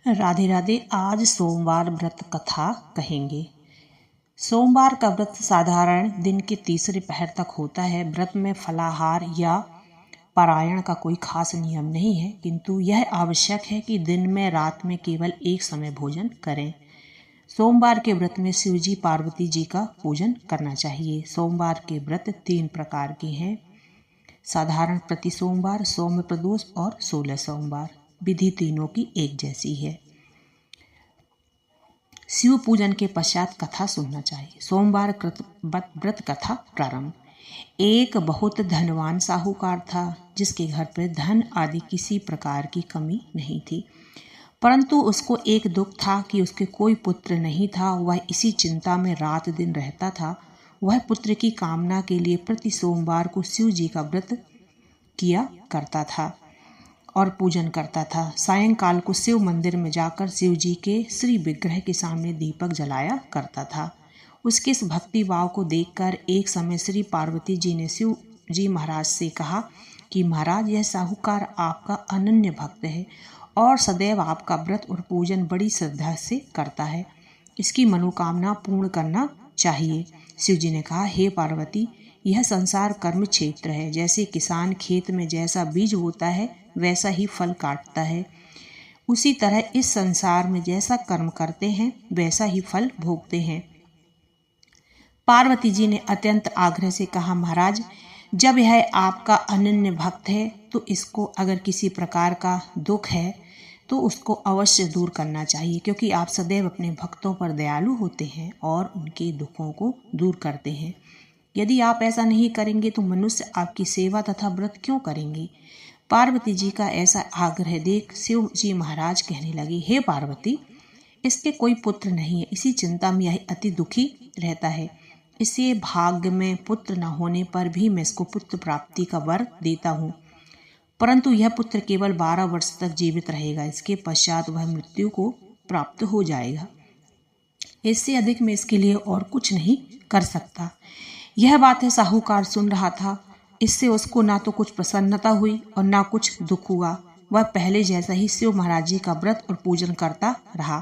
राधे राधे। आज सोमवार व्रत कथा कहेंगे। सोमवार का व्रत साधारण दिन के तीसरे पहर तक होता है। व्रत में फलाहार या पारायण का कोई खास नियम नहीं है, किंतु यह आवश्यक है कि दिन में रात में केवल एक समय भोजन करें। सोमवार के व्रत में शिव जी पार्वती जी का पूजन करना चाहिए। सोमवार के व्रत 3 प्रकार के हैं: साधारण प्रति सोमवार, सौम्य प्रदोष और 16 सोमवार। विधि तीनों की एक जैसी है। शिव पूजन के पश्चात कथा सुनना चाहिए। सोमवार व्रत कथा प्रारंभ। एक बहुत धनवान साहूकार था, जिसके घर पर धन आदि किसी प्रकार की कमी नहीं थी, परंतु उसको एक दुख था कि उसके कोई पुत्र नहीं था। वह इसी चिंता में रात दिन रहता था। वह पुत्र की कामना के लिए प्रति सोमवार को शिव जी का व्रत किया करता था और पूजन करता था। सायंकाल को शिव मंदिर में जाकर शिव जी के श्री विग्रह के सामने दीपक जलाया करता था। उसके इस भक्ति भाव को देखकर एक समय श्री पार्वती जी ने शिव जी महाराज से कहा कि महाराज, यह साहूकार आपका अनन्य भक्त है और सदैव आपका व्रत और पूजन बड़ी श्रद्धा से करता है। इसकी मनोकामना पूर्ण करना चाहिए। शिव जी ने कहा, हे पार्वती, यह संसार कर्म क्षेत्र है। जैसे किसान खेत में जैसा बीज बोता है वैसा ही फल काटता है, उसी तरह इस संसार में जैसा कर्म करते हैं वैसा ही फल भोगते हैं। पार्वती जी ने अत्यंत आग्रह से कहा, महाराज, जब यह आपका अनन्य भक्त है तो इसको अगर किसी प्रकार का दुख है तो उसको अवश्य दूर करना चाहिए, क्योंकि आप सदैव अपने भक्तों पर दयालु होते हैं और उनके दुखों को दूर करते हैं। यदि आप ऐसा नहीं करेंगे तो मनुष्य आपकी सेवा तथा व्रत क्यों करेंगे? पार्वती जी का ऐसा आग्रह देख शिव जी महाराज कहने लगे, हे पार्वती, इसके कोई पुत्र नहीं है। इसी चिंता में यह अति दुखी रहता है। इसे भाग्य में पुत्र न होने पर भी मैं इसको पुत्र प्राप्ति का वर देता हूँ, परंतु यह पुत्र केवल 12 वर्ष तक जीवित रहेगा। इसके पश्चात वह मृत्यु को प्राप्त हो जाएगा। इससे अधिक मैं इसके लिए और कुछ नहीं कर सकता। यह बात है साहूकार सुन रहा था। इससे उसको ना तो कुछ प्रसन्नता हुई और ना कुछ दुख हुआ। वह पहले जैसा ही शिव महाराज जी का व्रत और पूजन करता रहा।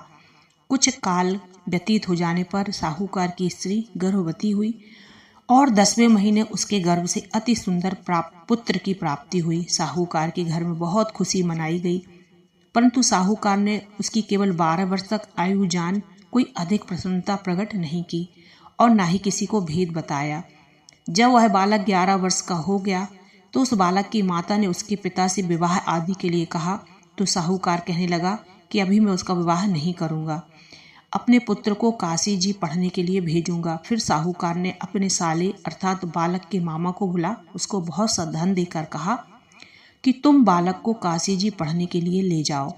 कुछ काल व्यतीत हो जाने पर साहूकार की स्त्री गर्भवती हुई और 10वें महीने उसके गर्भ से अति सुंदर पुत्र की प्राप्ति हुई। साहूकार के घर में बहुत खुशी मनाई गई, परंतु साहूकार ने उसकी केवल 12 वर्ष तक आयु जान कोई अधिक प्रसन्नता प्रकट नहीं की और ना ही किसी को भेद बताया। जब वह बालक 11 वर्ष का हो गया तो उस बालक की माता ने उसके पिता से विवाह आदि के लिए कहा, तो साहूकार कहने लगा कि अभी मैं उसका विवाह नहीं करूंगा, अपने पुत्र को काशी जी पढ़ने के लिए भेजूंगा। फिर साहूकार ने अपने साले अर्थात बालक के मामा को बुला उसको बहुत सा धन देकर कहा कि तुम बालक को काशी जी पढ़ने के लिए ले जाओ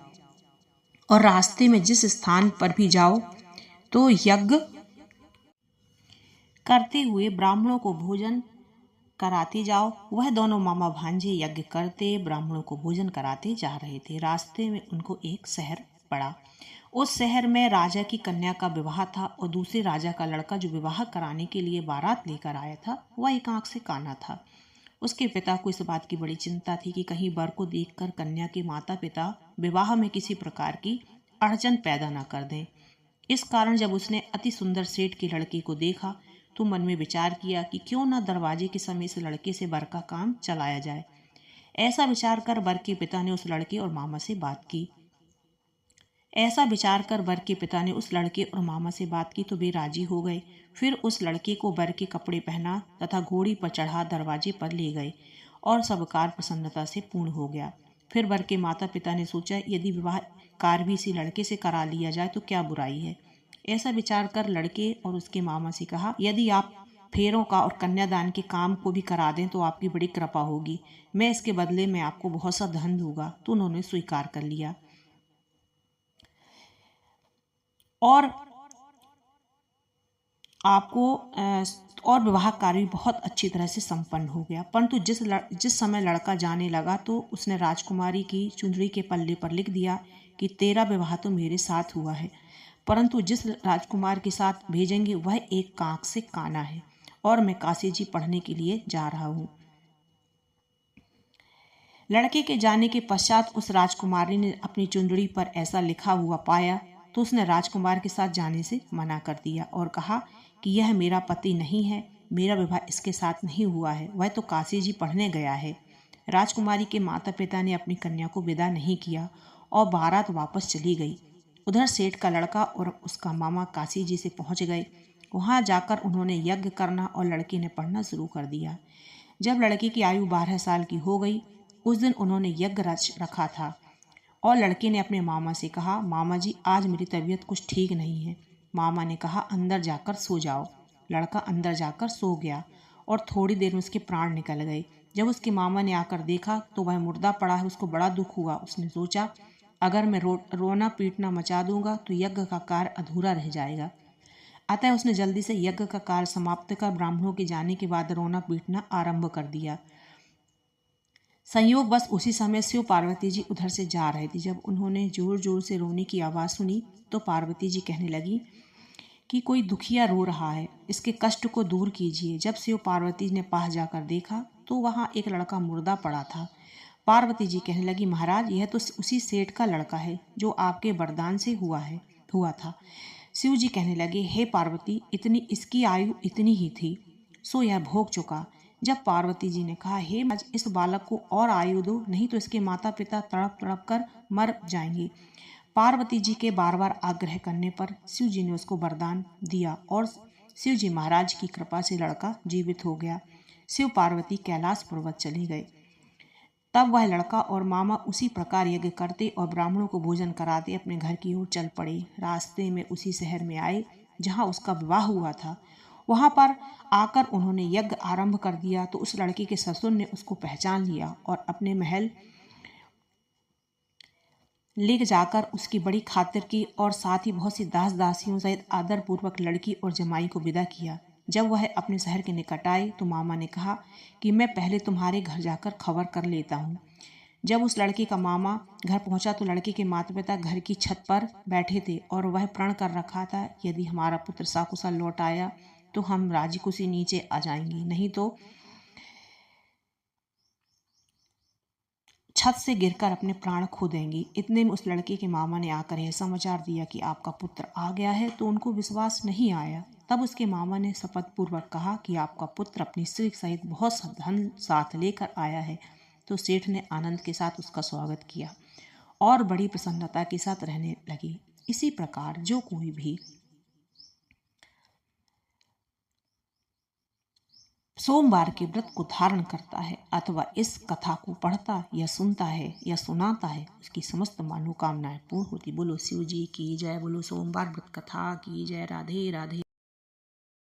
और रास्ते में जिस स्थान पर भी जाओ तो यज्ञ करते हुए ब्राह्मणों को भोजन कराते जाओ। वह दोनों मामा भांजे यज्ञ करते ब्राह्मणों को भोजन कराते जा रहे थे। रास्ते में उनको एक शहर पड़ा। उस शहर में राजा की कन्या का विवाह था और दूसरे राजा का लड़का जो विवाह कराने के लिए बारात लेकर आया था वह एक आंख से काना था। उसके पिता को इस बात की बड़ी चिंता थी कि कहीं वर को देखकर कन्या के माता पिता विवाह में किसी प्रकार की अड़चन पैदा न कर दें। इस कारण जब उसने अति सुंदर सेठ की लड़की को देखा तो मन में विचार किया कि क्यों न दरवाजे के समय से लड़के से वर का काम चलाया जाए। ऐसा विचार कर वर के पिता ने उस लड़के और मामा से बात की। तो वे राजी हो गए। फिर उस लड़के को वर के कपड़े पहना तथा घोड़ी पर चढ़ा दरवाजे पर ले गए और सब कार्य प्रसन्नता से पूर्ण हो गया। फिर वर के माता पिता ने सोचा, यदि विवाह कार्य भी इसी लड़के से करा लिया जाए तो क्या बुराई है। ऐसा विचार कर लड़के और उसके मामा से कहा, यदि आप फेरों का और कन्यादान के काम को भी करा दें तो आपकी बड़ी कृपा होगी। मैं इसके बदले में आपको बहुत सा धन दूंगा। तो उन्होंने स्वीकार कर लिया और विवाह कार्य बहुत अच्छी तरह से संपन्न हो गया। परंतु जिस समय लड़का जाने लगा तो उसने राजकुमारी की चुनरी के पल्ले पर लिख दिया कि तेरा विवाह तो मेरे साथ हुआ है, परंतु जिस राजकुमार के साथ भेजेंगे वह एक आंख से काना है और मैं काशी जी पढ़ने के लिए जा रहा हूँ। लड़के के जाने के पश्चात उस राजकुमारी ने अपनी चुंदड़ी पर ऐसा लिखा हुआ पाया तो उसने राजकुमार के साथ जाने से मना कर दिया और कहा कि यह मेरा पति नहीं है, मेरा विवाह इसके साथ नहीं हुआ है, वह तो काशी जी पढ़ने गया है। राजकुमारी के माता पिता ने अपनी कन्या को विदा नहीं किया और बारात वापस चली गई। उधर सेठ का लड़का और उसका मामा काशी जी से पहुंच गए। वहां जाकर उन्होंने यज्ञ करना और लड़के ने पढ़ना शुरू कर दिया। जब लड़के की आयु 12 साल की हो गई, उस दिन उन्होंने यज्ञ रखा था और लड़के ने अपने मामा से कहा, मामा जी आज मेरी तबीयत कुछ ठीक नहीं है। मामा ने कहा, अंदर जाकर सो जाओ। लड़का अंदर जाकर सो गया और थोड़ी देर में उसके प्राण निकल गए। जब उसके मामा ने आकर देखा तो वह मुर्दा पड़ा है। उसको बड़ा दुख हुआ। उसने सोचा, अगर मैं रोना पीटना मचा दूंगा तो यज्ञ का कार्य अधूरा रह जाएगा। अतः उसने जल्दी से यज्ञ का कार्य समाप्त कर ब्राह्मणों के जाने के बाद रोना पीटना आरंभ कर दिया। संयोग बस उसी समय शिव पार्वती जी उधर से जा रहे थे। जब उन्होंने जोर जोर से रोने की आवाज़ सुनी तो पार्वती जी कहने लगी कि कोई दुखिया रो रहा है, इसके कष्ट को दूर कीजिए। जब शिव पार्वती ने पास जाकर देखा तो वहाँ एक लड़का मुर्दा पड़ा था। पार्वती जी कहने लगी, महाराज यह तो उसी सेठ का लड़का है जो आपके वरदान से हुआ था। शिव जी कहने लगे, हे पार्वती, इतनी इसकी आयु इतनी ही थी, सो यह भोग चुका। जब पार्वती जी ने कहा, हे आज इस बालक को और आयु दो, नहीं तो इसके माता पिता तड़प तड़प कर मर जाएंगे। पार्वती जी के बार बार आग्रह करने पर शिव जी ने उसको वरदान दिया और शिव जी महाराज की कृपा से लड़का जीवित हो गया। शिव पार्वती कैलाश पर्वत चले गए। तब वह लड़का और मामा उसी प्रकार यज्ञ करते और ब्राह्मणों को भोजन कराते अपने घर की ओर चल पड़े। रास्ते में उसी शहर में आए जहाँ उसका विवाह हुआ था। वहां पर आकर उन्होंने यज्ञ आरंभ कर दिया तो उस लड़के के ससुर ने उसको पहचान लिया और अपने महल ले जाकर उसकी बड़ी खातिर की और साथ ही बहुत सी दास दासियों सहित आदर पूर्वक लड़की और जमाई को विदा किया। जब वह अपने शहर के निकट आए तो मामा ने कहा कि मैं पहले तुम्हारे घर जाकर खबर कर लेता हूँ। जब उस लड़के का मामा घर पहुंचा तो लड़के के माता पिता घर की छत पर बैठे थे और वह प्रण कर रखा था, यदि हमारा पुत्र सकुशल लौट आया तो हम राजी खुशी नीचे आ जाएंगे, नहीं तो छत से गिरकर अपने प्राण खो देंगी। इतने में उस लड़के के मामा ने आकर यह समाचार दिया कि आपका पुत्र आ गया है, तो उनको विश्वास नहीं आया। तब उसके मामा ने शपथ पूर्वक कहा कि आपका पुत्र अपनी स्त्री सहित बहुत धन साथ लेकर आया है। तो सेठ ने आनंद के साथ उसका स्वागत किया और बड़ी प्रसन्नता के साथ रहने लगी। इसी प्रकार जो कोई भी सोमवार के व्रत को धारण करता है अथवा इस कथा को पढ़ता या सुनता है या सुनाता है, उसकी समस्त मनोकामनाएं पूर्ण होती। बोलो शिव जी की जय, बोलो सोमवार व्रत कथा की जय। राधे राधे।